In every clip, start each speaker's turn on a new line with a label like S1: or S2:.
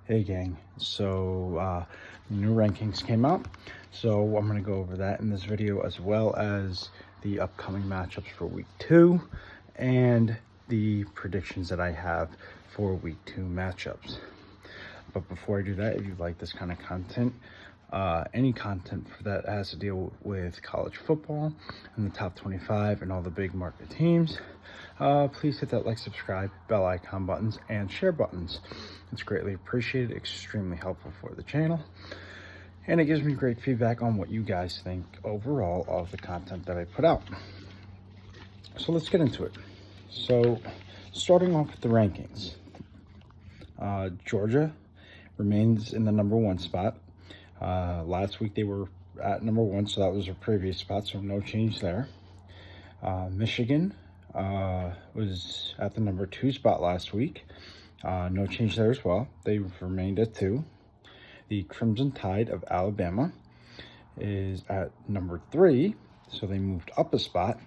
S1: Hey gang, so new rankings came out, so I'm going to go over that in this video, as well as the upcoming matchups for week 2 and the predictions that I have for week 2 matchups. But before I do that, if you like this kind of content, any content that has to deal with college football and the top 25 and all the big market teams, please hit that like, subscribe, bell icon buttons, and share buttons. It's greatly appreciated, extremely helpful for the channel, and it gives me great feedback on what you guys think overall of the content that I put out. So let's get into it. So starting off with the rankings, Georgia remains in the number 1 spot. Last week they were at number 1, so that was their previous spot, so no change there. Michigan was at the number 2 spot last week. No change there as well. They've remained at 2. The Crimson Tide of Alabama is at number 3, so they moved up a spot,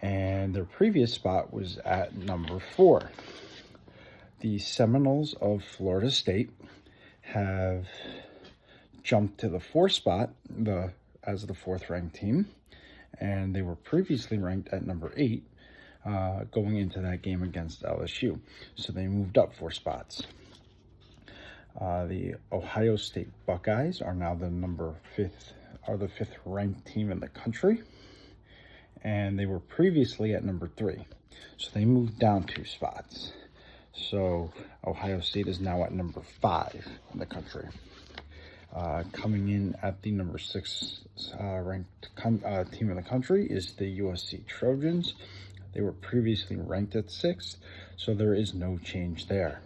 S1: and their previous spot was at number 4. The Seminoles of Florida State have jumped to the 4th spot as the 4th ranked team, and they were previously ranked at number 8 going into that game against LSU, so they moved up 4 spots. The Ohio State Buckeyes are now the 5th ranked team in the country, and they were previously at number 3, so they moved down 2 spots. So Ohio State is now at number 5 in the country. Coming in at the number 6 ranked team in the country is the USC Trojans. They were previously ranked at 6th, so there is no change there.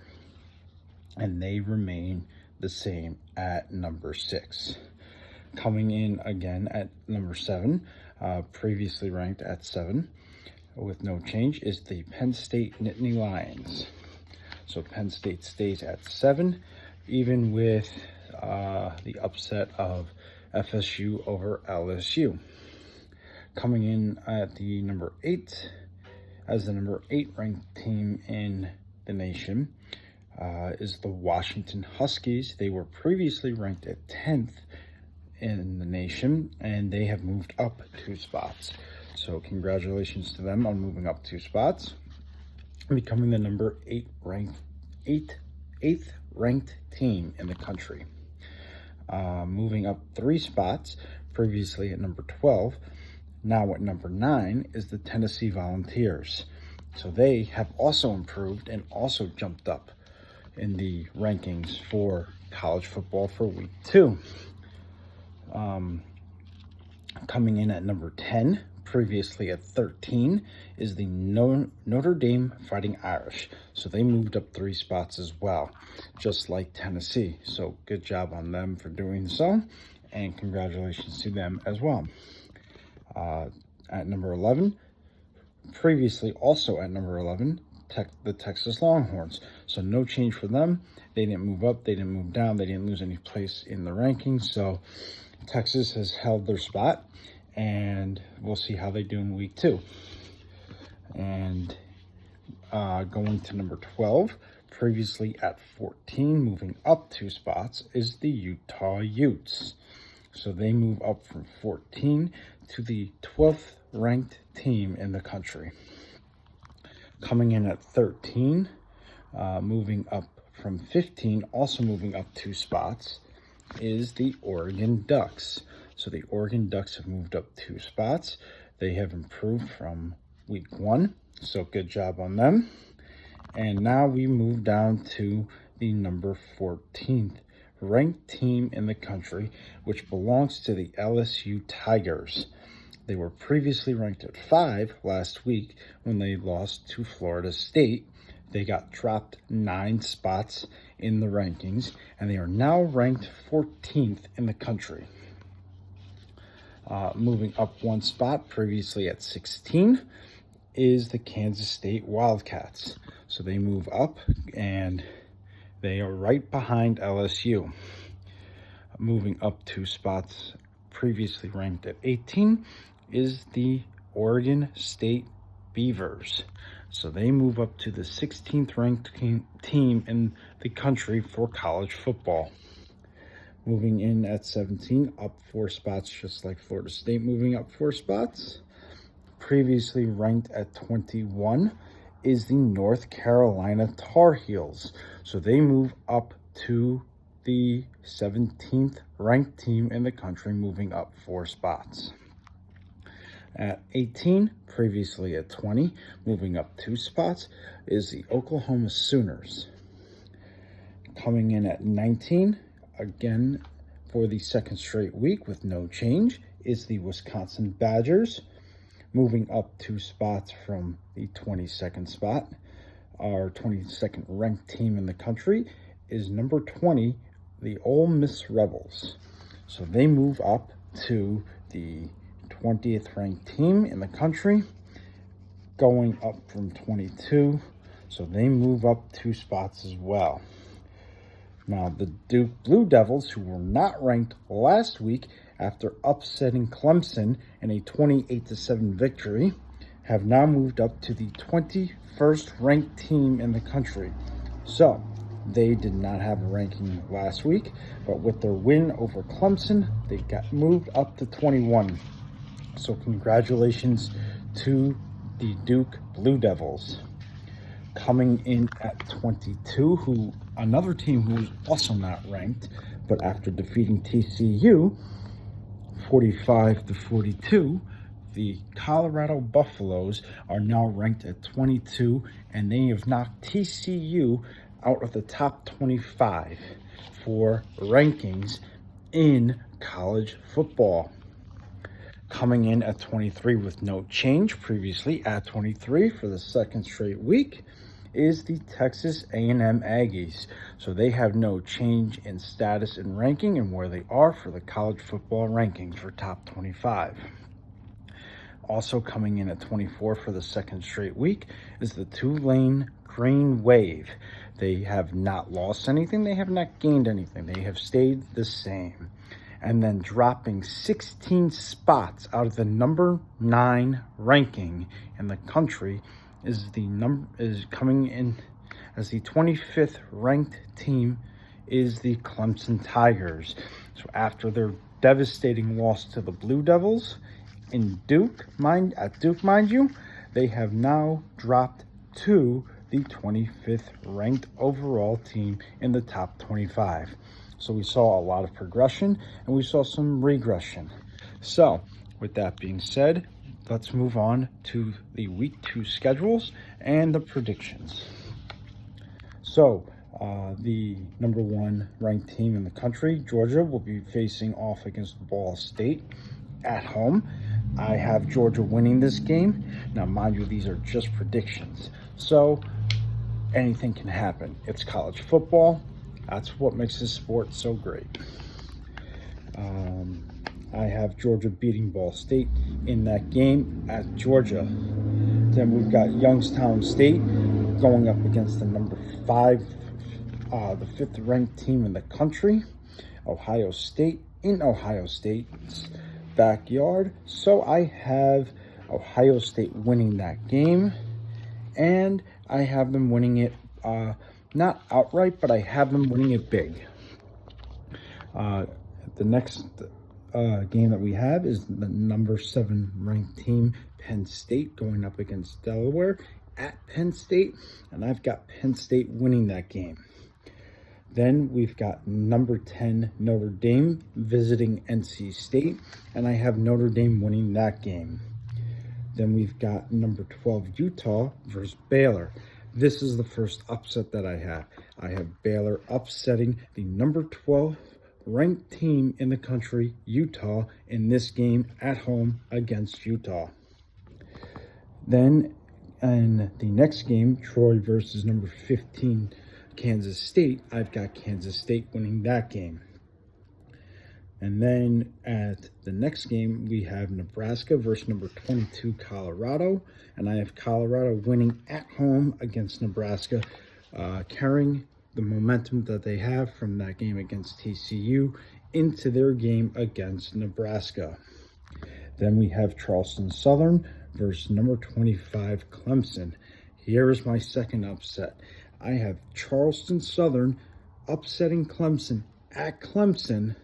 S1: And they remain the same at number 6. Coming in again at number 7, previously ranked at 7, with no change, is the Penn State Nittany Lions. So Penn State stays at 7, even with the upset of FSU over LSU. Coming in at the number 8, as the number 8 ranked team in the nation, is the Washington Huskies. They were previously ranked at 10th in the nation, and they have moved up 2 spots. So congratulations to them on moving up 2 spots, becoming the number 8th ranked team in the country. Moving up 3 spots, previously at number 12, now at number 9 is the Tennessee Volunteers. So they have also improved and also jumped up in the rankings for college football for week 2. Coming in at number 10, previously at 13, is the Notre Dame Fighting Irish. So they moved up 3 spots as well, just like Tennessee. So good job on them for doing so, and congratulations to them as well. At number 11, previously also at number 11, the Texas Longhorns. So no change for them. They didn't move up, they didn't move down, they didn't lose any place in the rankings. So Texas has held their spot, and we'll see how they do in week 2. And going to number 12, previously at 14, moving up 2 spots, is the Utah Utes. So they move up from 14 to the 12th ranked team in the country. Coming in at 13, moving up from 15, also moving up 2 spots, is the Oregon Ducks. So the Oregon Ducks have moved up 2 spots. They have improved from week 1, so good job on them. And now we move down to the number 14th ranked team in the country, which belongs to the LSU Tigers. They were previously ranked at 5 last week when they lost to Florida State. They got dropped 9 spots in the rankings, and they are now ranked 14th in the country. Moving up 1 spot, previously at 16, is the Kansas State Wildcats. So they move up, and they are right behind LSU. Moving up 2 spots, previously ranked at 18, is the Oregon State Beavers. So they move up to the 16th ranked team in the country for college football. Moving in at 17, up 4 spots, just like Florida State moving up 4 spots. Previously ranked at 21 is the North Carolina Tar Heels. So they move up to the 17th ranked team in the country, moving up 4 spots. At 18, previously at 20, moving up 2 spots, is the Oklahoma Sooners. Coming in at 19, again for the second straight week with no change, is the Wisconsin Badgers. Moving up 2 spots from the 22nd spot, our 22nd ranked team in the country is number 20, the Ole Miss Rebels. So they move up to the 20th ranked team in the country, going up from 22. So they move up 2 spots as well. Now, the Duke Blue Devils, who were not ranked last week after upsetting Clemson in a 28-7 victory, have now moved up to the 21st ranked team in the country. So, they did not have a ranking last week, but with their win over Clemson, they got moved up to 21. So, congratulations to the Duke Blue Devils. Coming in at 22, another team who was also not ranked, but after defeating TCU 45-42, the Colorado Buffaloes are now ranked at 22, and they have knocked TCU out of the top 25 for rankings in college football. Coming in at 23 with no change, previously at 23 for the second straight week, is the Texas A&M Aggies. So they have no change in status and ranking and where they are for the college football rankings for top 25. Also coming in at 24 for the second straight week is the Tulane Green Wave. They have not lost anything. They have not gained anything. They have stayed the same. And then dropping 16 spots out of the number 9 ranking in the country is coming in as the 25th ranked team is the Clemson Tigers. So after their devastating loss to the Blue Devils in Duke, mind you, they have now dropped to the 25th ranked overall team in the top 25. So we saw a lot of progression and we saw some regression. So with that being said, let's move on to the week 2 schedules and the predictions. So the number 1 ranked team in the country, Georgia, will be facing off against Ball State at home. I have Georgia winning this game. Now, mind you, these are just predictions. So anything can happen. It's college football. That's what makes this sport so great. I have Georgia beating Ball State in that game at Georgia. Then we've got Youngstown State going up against the number 5, the 5th ranked team in the country, Ohio State, in Ohio State's backyard. So I have Ohio State winning that game, and I have them winning it not outright, but I have them winning it big. The next game that we have is the number 7 ranked team, Penn State, going up against Delaware at Penn State, and I've got Penn State winning that game. Then we've got number 10 Notre Dame visiting NC State, and I have Notre Dame winning that game. Then we've got number 12 Utah versus Baylor. This is the first upset that I have. I have Baylor upsetting the number 12 ranked team in the country, Utah, in this game at home against Utah. Then in the next game, Troy versus number 15 Kansas State, I've got Kansas State winning that game. And then at the next game, we have Nebraska versus number 22 Colorado, and I have Colorado winning at home against Nebraska, carrying the momentum that they have from that game against TCU into their game against Nebraska. Then we have Charleston Southern versus number 25 Clemson. here is my second upset. I have Charleston Southern upsetting Clemson at Clemson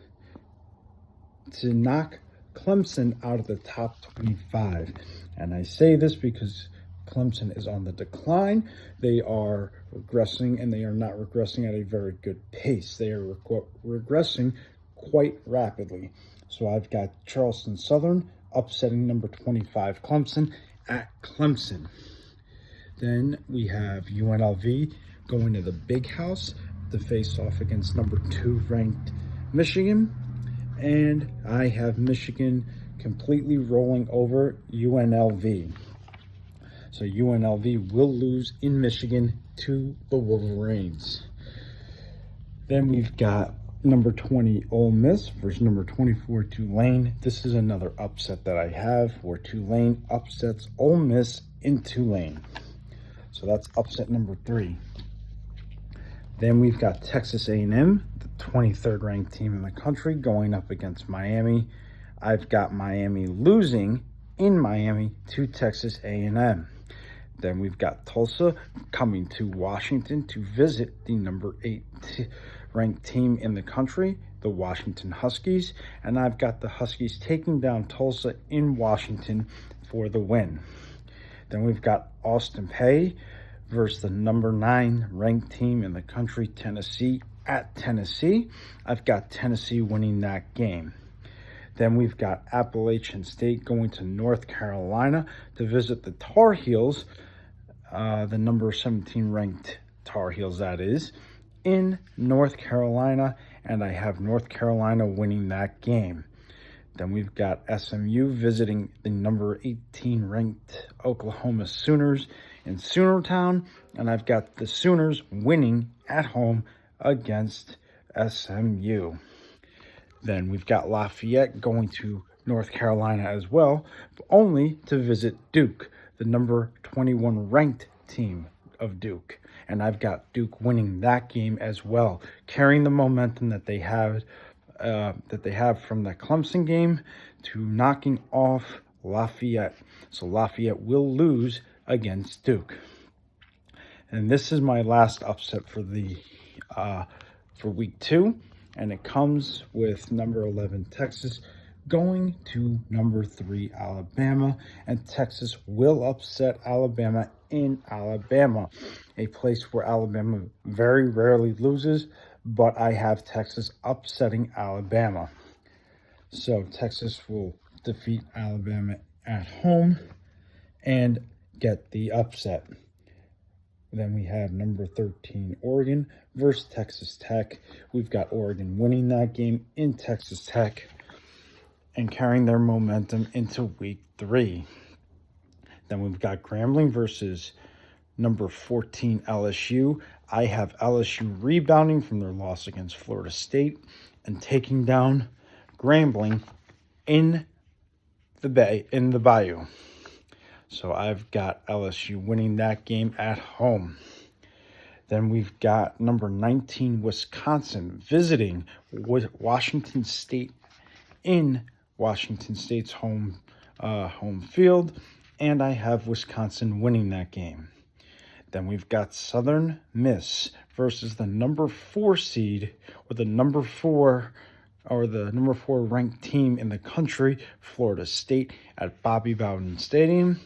S1: to knock Clemson out of the top 25. And I say this because Clemson is on the decline. They are regressing, and they are not regressing at a very good pace. They are regressing quite rapidly. So I've got Charleston Southern upsetting number 25 Clemson at Clemson. Then we have UNLV going to the Big House to face off against number 2 ranked Michigan. And I have Michigan completely rolling over UNLV. So UNLV will lose in Michigan to the Wolverines. Then we've got number 20 Ole Miss versus number 24 Tulane. This is another upset that I have where Tulane upsets Ole Miss in Tulane. So that's upset number 3. Then we've got Texas A&M, the 23rd ranked team in the country, going up against Miami. I've got Miami losing in Miami to Texas A&M. Then we've got Tulsa coming to Washington to visit the number 8 ranked team in the country, the Washington Huskies. And I've got the Huskies taking down Tulsa in Washington for the win. Then we've got Austin Peay versus the number 9 ranked team in the country, Tennessee, at Tennessee. I've got Tennessee winning that game. Then we've got Appalachian State going to North Carolina to visit the Tar Heels, the number 17 ranked Tar Heels, that is, in North Carolina, and I have North Carolina winning that game. Then we've got SMU visiting the number 18 ranked Oklahoma Sooners in Soonertown, and I've got the Sooners winning at home against SMU. Then we've got Lafayette going to North Carolina as well, but only to visit Duke, the number 21 ranked team of Duke. And I've got Duke winning that game as well, carrying the momentum that they have from the Clemson game to knocking off Lafayette. So Lafayette will lose against Duke. And this is my last upset for the for week 2, and it comes with number 11 Texas going to number 3 Alabama, and Texas will upset Alabama in Alabama, a place where Alabama very rarely loses, but I have Texas upsetting Alabama. So Texas will defeat Alabama at home and get the upset. Then we have number 13 Oregon versus Texas Tech. We've got Oregon winning that game in Texas Tech and carrying their momentum into week 3. Then we've got Grambling versus number 14 LSU. I have LSU rebounding from their loss against Florida State and taking down Grambling in the Bayou. So I've got LSU winning that game at home. Then we've got number 19 Wisconsin visiting Washington State in Washington State's home field, and I have Wisconsin winning that game. Then we've got Southern Miss versus the number 4 seed, or the number 4 ranked team in the country, Florida State, at Bobby Bowden Stadium,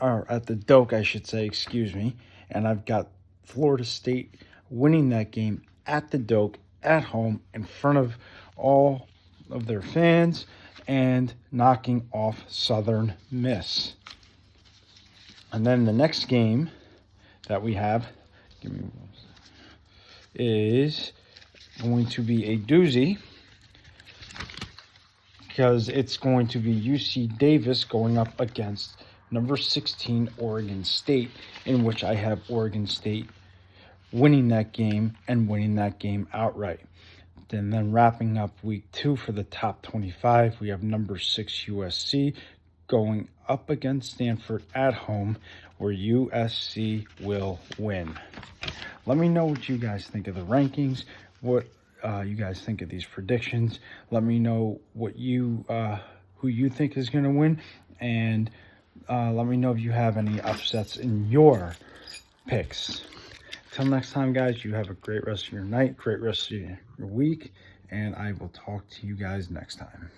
S1: or at the Doak, I should say, excuse me. And I've got Florida State winning that game at the Doak at home in front of all of their fans and knocking off Southern Miss. And then the next game that we have is going to be a doozy, because it's going to be UC Davis going up against number 16 Oregon State, in which I have Oregon State winning that game and winning that game outright. And then wrapping up week 2 for the top 25, we have number 6 USC going up against Stanford at home, where USC will win. Let me know what you guys think of the rankings, what you guys think of these predictions. Let me know what who you think is going to win, and Let me know if you have any upsets in your picks. Till next time, guys, you have a great rest of your night, great rest of your week, and I will talk to you guys next time.